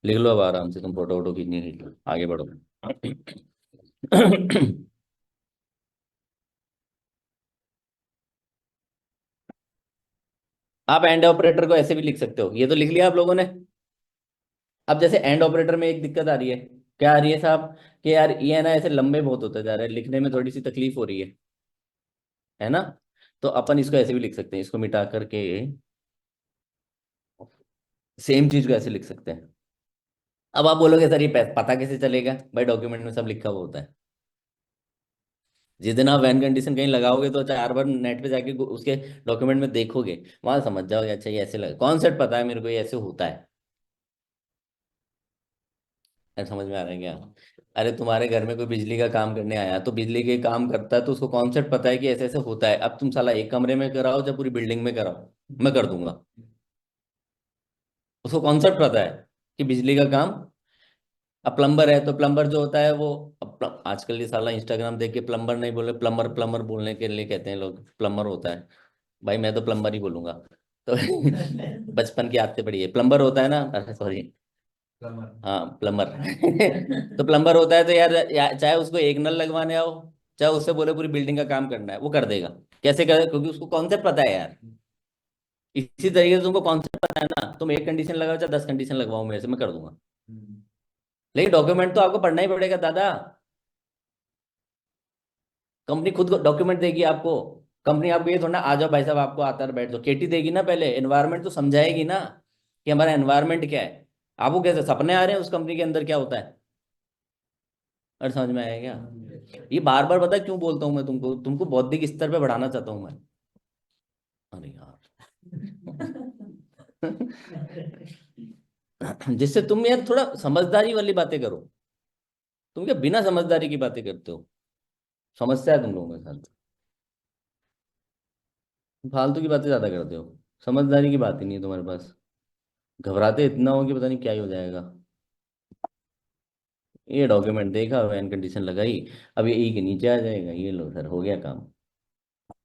लिख लो अब आराम से, तुम फोटो वोटो खींचनी खींच लो, आगे बढ़ो। आप एंड ऑपरेटर को ऐसे भी लिख सकते हो, ये तो लिख लिया आप लोगों ने। अब जैसे एंड ऑपरेटर में एक दिक्कत आ रही है, क्या आ रही है साहब? कि यार ये है ना, ऐसे लंबे बहुत होते जा रहे हैं, लिखने में थोड़ी सी तकलीफ हो रही है ना? तो अपन इसको ऐसे भी लिख सकते हैं, इसको मिटा करके सेम चीज को ऐसे लिख सकते हैं। अब आप बोलोगे सर ये पता कैसे चलेगा? भाई डॉक्यूमेंट में सब लिखा हुआ होता है। जिस दिन आप वैन कंडीशन कहीं लगाओगे तो 4 बार नेट पे जाके उसके डॉक्यूमेंट में देखोगे, वहां समझ जाओगे अच्छा ये ऐसे लगा, कॉन्सेप्ट पता है मेरे को, ये ऐसे होता है। अरे समझ में आ रहा है क्या? अरे तुम्हारे घर में कोई बिजली का काम करने आया तो बिजली के काम करता है तो उसको कॉन्सेप्ट पता है कि ऐसे ऐसे होता है। अब तुम साला एक कमरे में कराओ या पूरी बिल्डिंग में कराओ, मैं कर दूंगा। उसको कॉन्सेप्ट पता है कि बिजली का काम। अब प्लम्बर है तो प्लम्बर जो होता है वो, आजकल ये साला इंस्टाग्राम देख के प्लम्बर नहीं बोले, प्लम्बर प्लम्बर बोलने के लिए कहते हैं लोग, प्लम्बर होता है। भाई मैं तो प्लम्बर ही बोलूंगा। तो बचपन की आदतें पड़ी है, प्लम्बर होता है ना, अरे सॉरी,
प्लम्बर।
हाँ प्लम्बर। तो प्लम्बर होता है तो यार, चाहे उसको एक नल लगवाने आओ, चाहे उससे बोले पूरी बिल्डिंग का काम करना है, वो कर देगा। कैसे करे? क्योंकि उसको कॉन्सेप्ट पता है यार। इसी तरीके से तुमको कॉन्सेप्ट पता है ना, तुम एक कंडीशन लगाओ चाहे 10 कंडीशन लगवाओ, मेरे से मैं कर दूंगा। लेकिन डॉक्यूमेंट तो आपको पढ़ना ही पड़ेगा दादा। कंपनी खुद डॉक्यूमेंट देगी आपको। कंपनी आपको ये थोड़ा ना आ जाओ भाई साहब आपको आता है बैठ जाओ, केटी देगी ना, पहले एनवायरनमेंट तो समझाएगी ना कि हमारा एनवायरनमेंट क्या है। आपको कैसे सपने आ रहे हैं उस कंपनी के अंदर क्या होता है? और समझ में आया क्या? ये बार बार पता है क्यों बोलता हूँ मैं तुमको? तुमको बौद्धिक स्तर पे बढ़ाना चाहता हूँ मैं। अरे यार। जिससे तुम यार थोड़ा समझदारी वाली बातें करो। तुम क्या बिना समझदारी की बातें करते हो? समस्या है तुम लोगों के साथ, फालतू की बातें ज्यादा करते हो, समझदारी की बात ही नहीं है तुम्हारे पास। घबराते इतना हो कि पता नहीं क्या ही हो जाएगा। ये डॉक्यूमेंट देखा, एंड कंडीशन लगाई, अब ये ई के नीचे आ जाएगा, ये लो सर हो गया काम।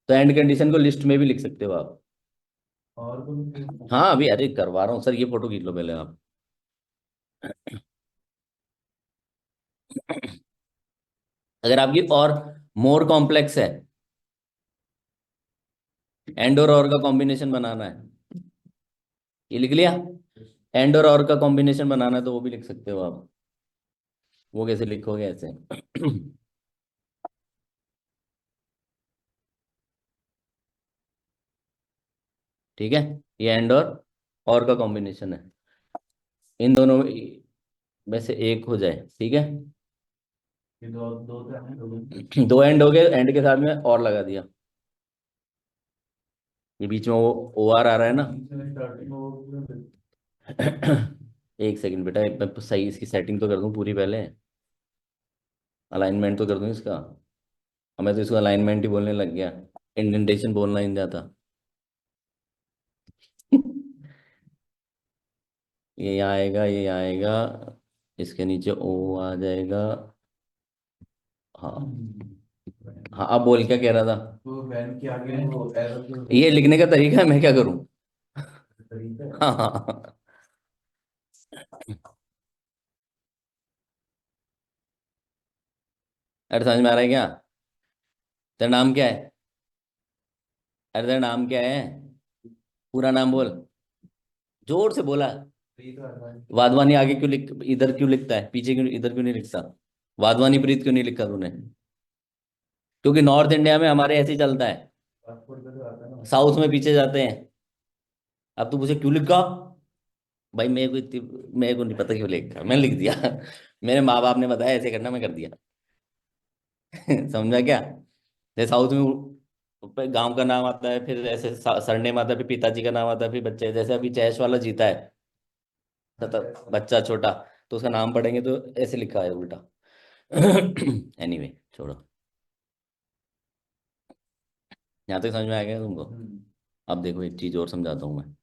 तो एंड कंडीशन को लिस्ट में भी लिख सकते हो आप।
और
हाँ अभी अरे करवा रहा हूँ सर, ये फोटो खींच लो पहले आप। अगर आपकी और मोर कॉम्प्लेक्स है, एंड और का कॉम्बिनेशन बनाना है, ये लिख लिया। एंड और का कॉम्बिनेशन बनाना है तो वो भी लिख सकते हो आप। वो कैसे लिखोगे ऐसे? ठीक है, ये एंड और का कॉम्बिनेशन है, इन दोनों में से एक हो जाए, ठीक है।
ये दो दो तो हैं, दो।
दो एंड हो गए, एंड के साथ में और लगा दिया, ये बीच में वो ओ आर आ रहा है ना।
स्टार्टिंग में
एक सेकंड बेटा, मैं सही इसकी सेटिंग तो कर दूं पूरी पहले, अलाइनमेंट तो कर दूं इसका। अब मैं तो इसको अलाइनमेंट ही बोलने लग गया, इंडेंटेशन बोलना ही नहीं जाता। ये यहाँ आएगा, ये यहाँ आएगा, इसके नीचे ओ आ जाएगा। हाँ हाँ, अब बोल क्या कह रहा था?
तो वैन के आगे वो एरो जो
ये लिखने का तरीका है, मैं क्या करूं?
तरीका है।
हाँ हाँ। अरे समझ में आ रहा है क्या? तेरा नाम क्या है? अरे तेरा नाम क्या है? पूरा नाम बोल, जोर से बोला।
प्रीत वाधवानी।
वाधवानी आगे क्यों लिख, इधर क्यों लिखता है, पीछे क्यों, इधर क्यों नहीं लिखता? वाधवानी प्रीत क्यों नहीं लिखा तूने? क्योंकि नॉर्थ इंडिया में हमारे ऐसे ही चलता है,
पासपोर्ट पे तो आता है ना।
साउथ में पीछे जाते हैं। अब तू मुझे क्यों लिखा? भाई मेरे को नहीं पता क्यों लिखा, मैंने लिख दिया। मेरे माँ बाप ने बताया ऐसे करना, मैं कर दिया। समझा क्या? जैसे साउथ में गांव का नाम आता है, फिर ऐसे सरनेम आता है, फिर पिताजी का नाम आता है, फिर बच्चे, जैसे अभी जयेश वाला जीता है,
हाँ,
बच्चा छोटा, तो उसका नाम पढ़ेंगे तो ऐसे लिखा है उल्टा। एनीवे छोड़ो। यहाँ तक समझ में आ गया तुमको? अब देखो एक चीज और समझाता हूँ मैं।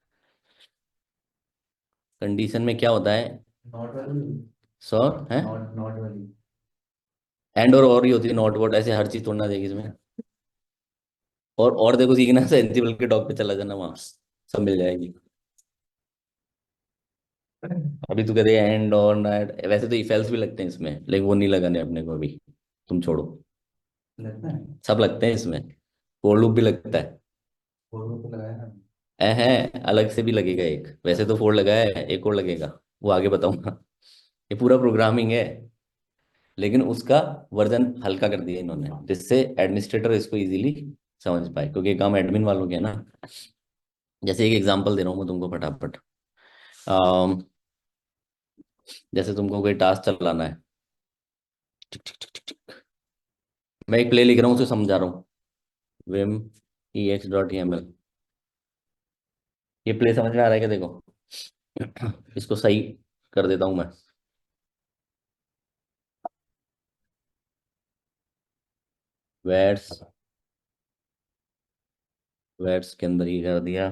कंडीशन में क्या होता है?
नॉट वाली।
सर है,
नॉट नॉट वाली।
एंड और ही होती है, नॉट वोट, ऐसे हर चीज तोड़ना देगी इसमें। और देखो सीखना, सेंसिबल के डॉग पे चला जाना, वहां सब मिल जाएगी। अभी तू कहते एंड और नॉट, वैसे तो इफ एल्स भी लगते हैं इसमें, लेकिन वो नहीं लगाने अपने को अभी, तुम छोड़ो।
लगता है।
सब लगते हैं इसमें, फोर लूप भी लगता है।
फोर तो लगाया ना।
है अलग से भी लगेगा एक, वैसे तो फोर लगा है, एक और लगेगा, वो आगे बताऊंगा। ये पूरा प्रोग्रामिंग है, लेकिन उसका वर्जन हल्का कर दिया इन्होंने, जिससे एडमिनिस्ट्रेटर इसको इजीली समझ पाए, क्योंकि ये काम एडमिन वालों के है ना। जैसे एक एग्जांपल दे रहा हूँ मैं तुमको फटाफट। अम, जैसे तुमको कोई टास्क चलाना है, टिक टिक टिक टिक टिक। मैं एक प्ले लिख रहा हूँ, उसे समझा रहा हूँ। Vim ex.yml। ये प्ले समझ में आ रहा है क्या? देखो, इसको सही कर देता हूँ मैं। वेट्स, वेट्स के अंदर ही कर दिया।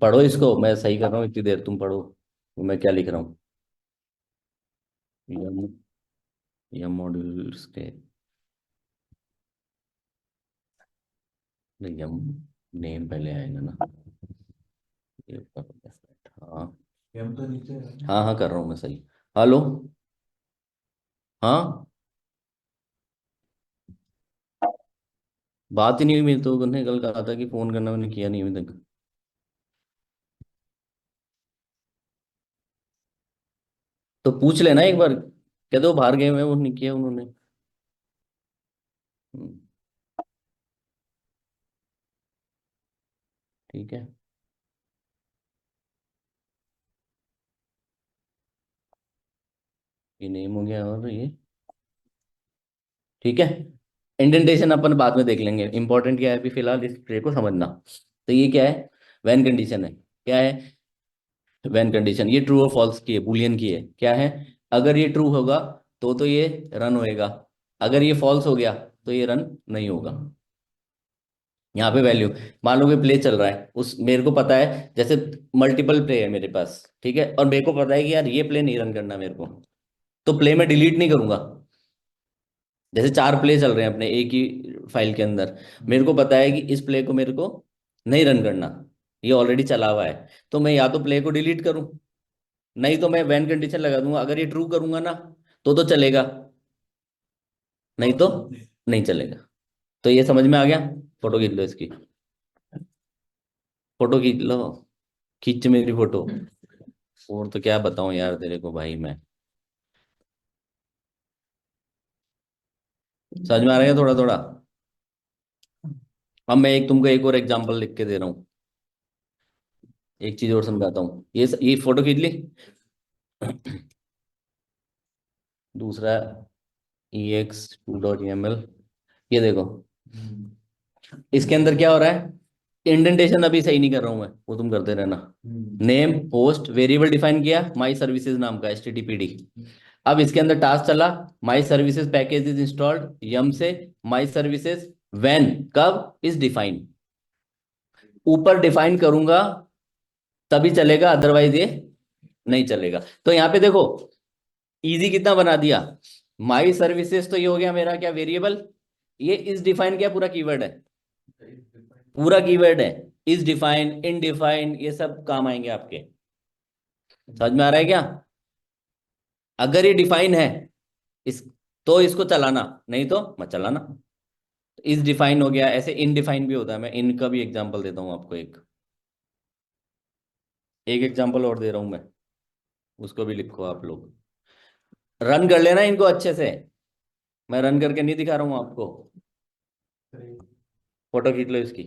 पढ़ो इसको, मैं सही कर रहा हूँ, इतनी देर तुम पढ़ो मैं क्या लिख रहा हूँ। यम, यम मॉड्यूल्स के, यम नेम पहले आएगा ना, ये कर दो। हाँ
एम तो नीचे है।
हाँ हाँ, कर रहा हूँ मैं सही। हेलो। हाँ, बात ही नहीं हुई मेरी तो, उन्होंने कल कहा था कि फोन करना, मैंने किया नहीं अभी तक। तो पूछ लेना एक बार, कह दो बाहर गए हुए हैं, वो नहीं किया उन्होंने। हम्म, ठीक है। ये नेम हो गया, और ये ठीक है। इंडेंटेशन अपन बाद में देख लेंगे, इंपॉर्टेंट क्या है अभी फिलहाल इस ट्रे को समझना। तो ये क्या है? व्हेन कंडीशन है। क्या है? व्हेन कंडीशन, ये ट्रू और फॉल्स की है, बुलियन की है। क्या है? अगर ये ट्रू होगा तो ये रन होएगा, अगर ये फॉल्स हो गया तो ये रन नहीं होगा। यहाँ पे वैल्यू, मान लो कि प्ले चल रहा है, उस मेरे को पता है, जैसे मल्टीपल प्ले है मेरे पास, ठीक है, और मेरे को पता है कि यार ये प्ले नहीं रन करना मेरे को, तो प्ले में डिलीट नहीं करूंगा। जैसे चार प्ले चल रहे हैं अपने एक ही फाइल के अंदर, मेरे को पता है कि इस प्ले को मेरे को नहीं रन करना, ये ऑलरेडी चला हुआ है, तो मैं या तो प्ले को डिलीट करूं, नहीं तो मैं व्हेन कंडीशन लगा दूंगा। अगर ये ट्रू करूंगा ना तो चलेगा, नहीं तो नहीं चलेगा। तो ये समझ में आ गया? फोटो खींच लो इसकी, फोटो खींच लो, खींच मेरी फोटो। और तो क्या बताऊं यार तेरे को भाई मैं, समझ में आ रहा है थोड़ा थोड़ा? अब मैं एक तुमको एक और एग्जांपल लिख के दे रहा हूँ, एक चीज और समझाता हूँ। ये फोटो खींच ली। दूसरा ex2.yml, ये देखो, इसके अंदर क्या हो रहा है? इंडेंटेशन अभी सही नहीं कर रहा हूं मैं, वो तुम करते रहना। नेम होस्ट वेरिएबल डिफाइन किया, माई सर्विसेज नाम का, HTTPD। अब इसके अंदर टास्क चला, my services package is installed, yum से माई सर्विसेज व्हेन, कब, इज डिफाइन। ऊपर डिफाइन करूंगा तभी चलेगा, अदरवाइज ये नहीं चलेगा। तो यहाँ पे देखो, इजी कितना बना दिया। माई सर्विसेज तो ये हो गया मेरा क्या, वेरिएबल। ये इज डिफाइन क्या, पूरा कीवर्ड है, पूरा कीवर्ड है। इज डिफाइन, इन डिफाइन, ये सब काम आएंगे आपके। समझ में आ रहा है क्या? अगर ये डिफाइन है इस, तो इसको चलाना, नहीं तो मत चलाना। इज डिफाइन हो गया, ऐसे इन डिफाइन भी होता है। मैं इनका भी एग्जांपल देता हूँ आपको, एक एक एग्जांपल और दे रहा हूँ मैं, उसको भी लिखो आप लोग, रन कर लेना इनको अच्छे से। मैं रन करके नहीं दिखा रहा हूँ आपको। फोटो खींच लो इसकी।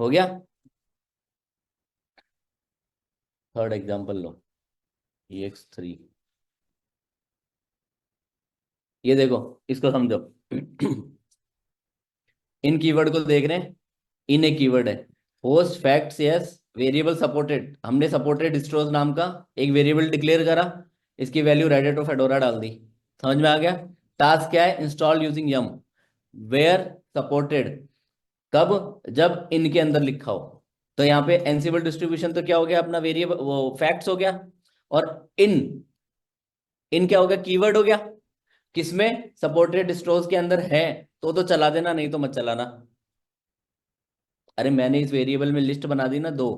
हो गया। थर्ड एग्जांपल लो, EX3। ये देखो, इसको समझो। इन कीवर्ड को देख रहे हैं, इन एक कीवर्ड है। Host facts yes, variable supported, हमने सपोर्टेड स्टोर्स नाम का एक वेरिएबल डिक्लेयर करा, इसकी वैल्यू रेडिट और फेडोरा डाल दी। समझ में आ गया। टास्क क्या है, install using yum where supported, कब, जब इनके अंदर लिखा हो। तो यहाँ पे एनसिबल डिस्ट्रीब्यूशन तो क्या हो गया अपना, वेरिएबल वो फैक्ट्स हो गया, और इन इन क्या हो गया, कीवर्ड हो गया। किसमें, सपोर्टेड स्टोर्स के अंदर है तो चला देना, नहीं तो मत चलाना। अरे मैंने इस वेरिएबल में लिस्ट बना दी ना दो,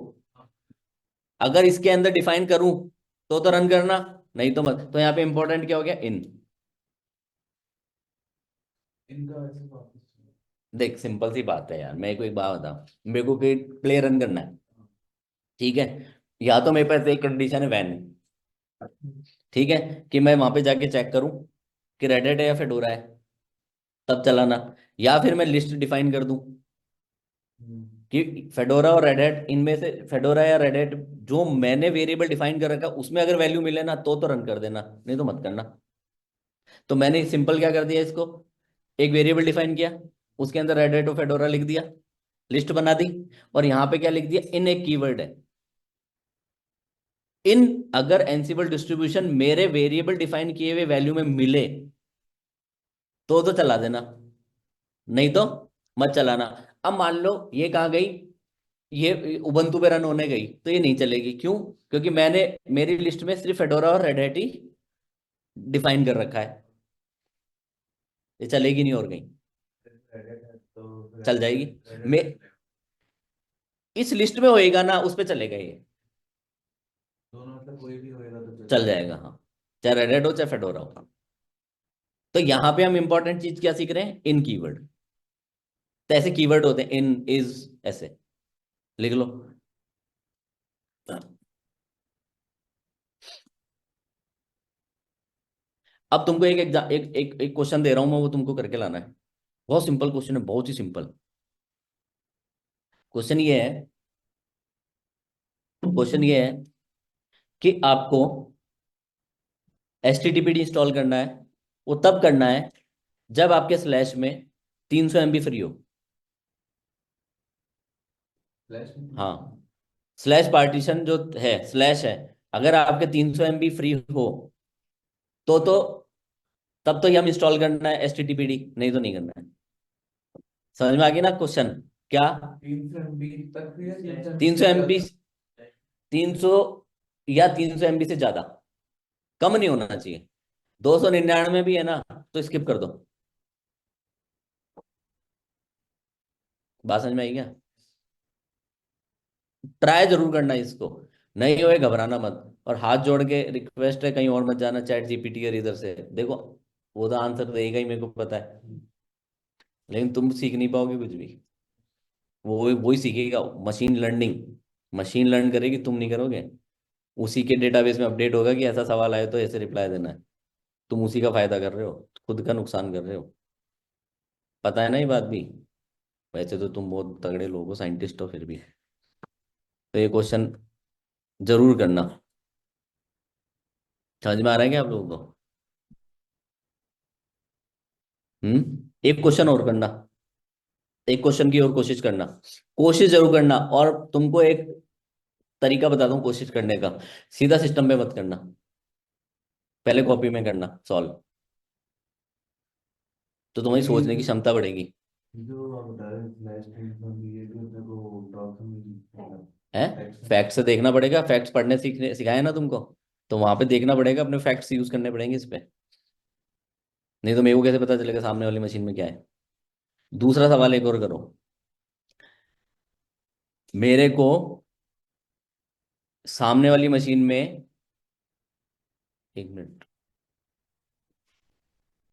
अगर इसके अंदर डिफाइन करूं तो रन करना, नहीं तो मत। तो यहाँ पे इंपॉर्टेंट क्या हो गया, इन।
इनका वैसे वापस
देख सिंपल सी बात है यार, मेरे को एक बात बता, मेरे को कोई प्ले रन करना है, ठीक है, या तो मेरे पास एक कंडीशन है वैन, ठीक है, कि मैं वहां पे जाके चेक करूं कि रेडिट है या फेडोरा है, तब चलाना। या फिर मैं लिस्ट डिफाइन कर दूं कि फेडोरा और रेड हैट, इनमें से फेडोरा या रेड हैट जो मैंने वेरिएबल डिफाइन कर रखा, उसमें अगर वैल्यू मिले ना तो रन कर देना, नहीं तो मत करना। तो मैंने सिंपल क्या कर दिया, इसको एक वेरिएबल डिफाइन किया, उसके अंदर रेड हैट और फेडोरा लिख दिया, लिस्ट बना दी, और यहां पे क्या लिख दिया, इन एक कीवर्ड है। इन अगर एनसिबल डिस्ट्रीब्यूशन मेरे वेरिएबल डिफाइन किए हुए वैल्यू में मिले तो चला देना, नहीं तो मत चलाना। अब मान लो ये कहाँ गई, ये उबंटू पे रन होने गई, तो ये नहीं चलेगी। क्यों, क्योंकि मैंने मेरी लिस्ट में सिर्फ फेडोरा और रेड हैट ही डिफाइन कर रखा है, ये चलेगी नहीं और कहीं।
Reddit है तो फिर
चल जाएगी,
Reddit
मैं
पे
इस लिस्ट में होएगा ना उस पे चलेगा ये,
दोनों मतलब कोई भी होएगा तो
चल जाएगा, हाँ, चाहे रेड हैट हो चाहे फेडोरा हो। तो यहाँ पे हम इंपॉर्टेंट चीज क्या सीख रहे हैं, इन कीवर्ड। तो ऐसे कीवर्ड होते हैं, इन, इज, ऐसे लिख लो। अब तुमको एक एग्जाम एक एक एक क्वेश्चन दे रहा हूं मैं, वो तुमको करके लाना है। बहुत सिंपल क्वेश्चन है, बहुत ही सिंपल क्वेश्चन। ये है, क्वेश्चन ये है कि आपको HTTPD इंस्टॉल करना है, वो तब करना है जब आपके स्लैश में 300 MB फ्री हो।
फ्लैश में
हाँ, स्लैश पार्टीशन जो है, स्लैश है, अगर आपके 300 MB फ्री हो तो तब तो ये हम इंस्टॉल करना है HTTPD, नहीं तो नहीं करना है। समझ में आ गई ना क्वेश्चन, क्या,
300 MB तक भी है,
300 MB, 300 या 300 MB से ज्यादा, कम नहीं होना चाहिए। 299 भी है ना तो स्किप कर दो। बात समझ में आई क्या, ट्राई जरूर करना इसको, नहीं होए घबराना मत, और हाथ जोड़ के रिक्वेस्ट है, कहीं और मत जाना ChatGPT और इधर से देखो, वो तो आंसर देगा ही, मेरे को पता है, लेकिन तुम सीख नहीं पाओगे कुछ भी। वो वही सीखेगा, मशीन लर्निंग, मशीन लर्न करेगी, तुम नहीं करोगे। उसी के डेटाबेस में अपडेट होगा कि ऐसा सवाल आए तो ऐसे रिप्लाई देना है, तुम उसी का फायदा कर रहे हो, खुद का नुकसान कर रहे हो। पता है ना ये बात भी। वैसे तो तुम बहुत तगड़े लोग हो, साइंटिस्ट हो, फिर भी तो ये क्वेश्चन जरूर करना। समझ में आ रहा है क्या आप लोगों को। एक क्वेश्चन और करना, एक क्वेश्चन की और कोशिश करना, कोशिश जरूर करना। और तुमको एक तरीका बता दूं कोशिश करने का, सीधा सिस्टम में मत करना, पहले कॉपी में करना सॉल्व, तो तुम्हारी
ये
सोचने की क्षमता बढ़ेगी।
जो आप बता रहे हैं फ्लैश में ये भी अपने को डॉक्यूमेंट
है, फैक्ट से देखना पड़ेगा, फैक्ट्स पढ़ने सीखने सिखाया ना तुमको, तो वहां पे देखना पड़ेगा, अपने फैक्ट्स यूज करने पड़ेंगे इस पे, नहीं तो मेरे को कैसे पता चलेगा सामने वाली मशीन में क्या है। दूसरा सवाल एक और करो, मेरे को सामने वाली मशीन में, 1 मिनट,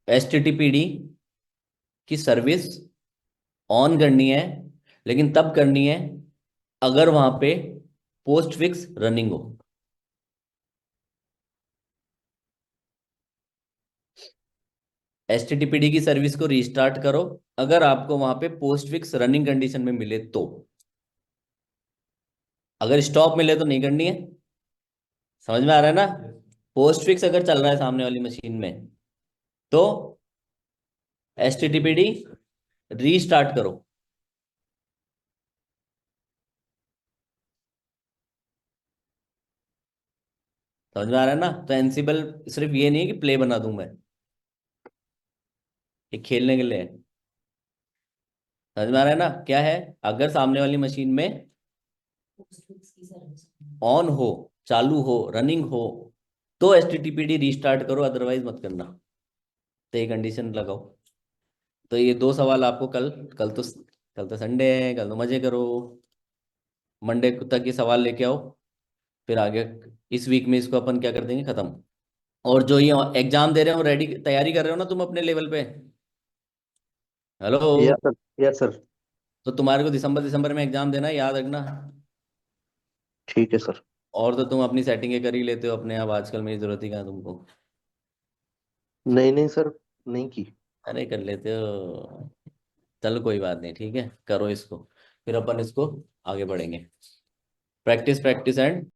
HTTPD की सर्विस ऑन करनी है, लेकिन तब करनी है अगर वहां पे पोस्ट फिक्स रनिंग हो। HTTPD की सर्विस को रीस्टार्ट करो अगर आपको वहां पे पोस्ट फिक्स रनिंग कंडीशन में मिले तो। अगर स्टॉप मिले तो नहीं करनी है। समझ में आ रहा है ना? पोस्ट फिक्स अगर चल रहा है सामने वाली मशीन में तो HTTPD रीस्टार्ट करो। समझ में आ रहा है ना? तो एनसिबल सिर्फ ये नहीं है कि प्ले बना दूं मैं, ये खेलने के लिए है। समझ में आ रहा है ना? क्या है, अगर सामने वाली मशीन में ऑन हो, चालू हो, रनिंग हो तो HTTPD रीस्टार्ट करो, अदरवाइज मत करना। तो ये कंडीशन लगाओ। तो ये दो सवाल आपको कल तो संडे है, कल तो मजे करो। मंडे तक ये सवाल लेके आओ, फिर आगे इस वीक में इसको अपन क्या कर देंगे, खत्म। और जो ये एग्जाम दे रहे हो, रेडी तैयारी कर रहे हो ना तुम अपने लेवल पे? Hello?
Yes sir, yes sir.
तो तुम्हारे को दिसंबर में एग्जाम देना है, याद रखना।
ठीक है सर।
और तो तुम अपनी सेटिंग कर ही लेते हो अपने आप, आजकल मेरी जरूरत ही कहाँ है तुमको।
नहीं नहीं सर, नहीं की।
अरे कर लेते हो। चलो कोई बात नहीं, ठीक है, करो इसको, फिर अपन इसको आगे बढ़ेंगे। Practice practice and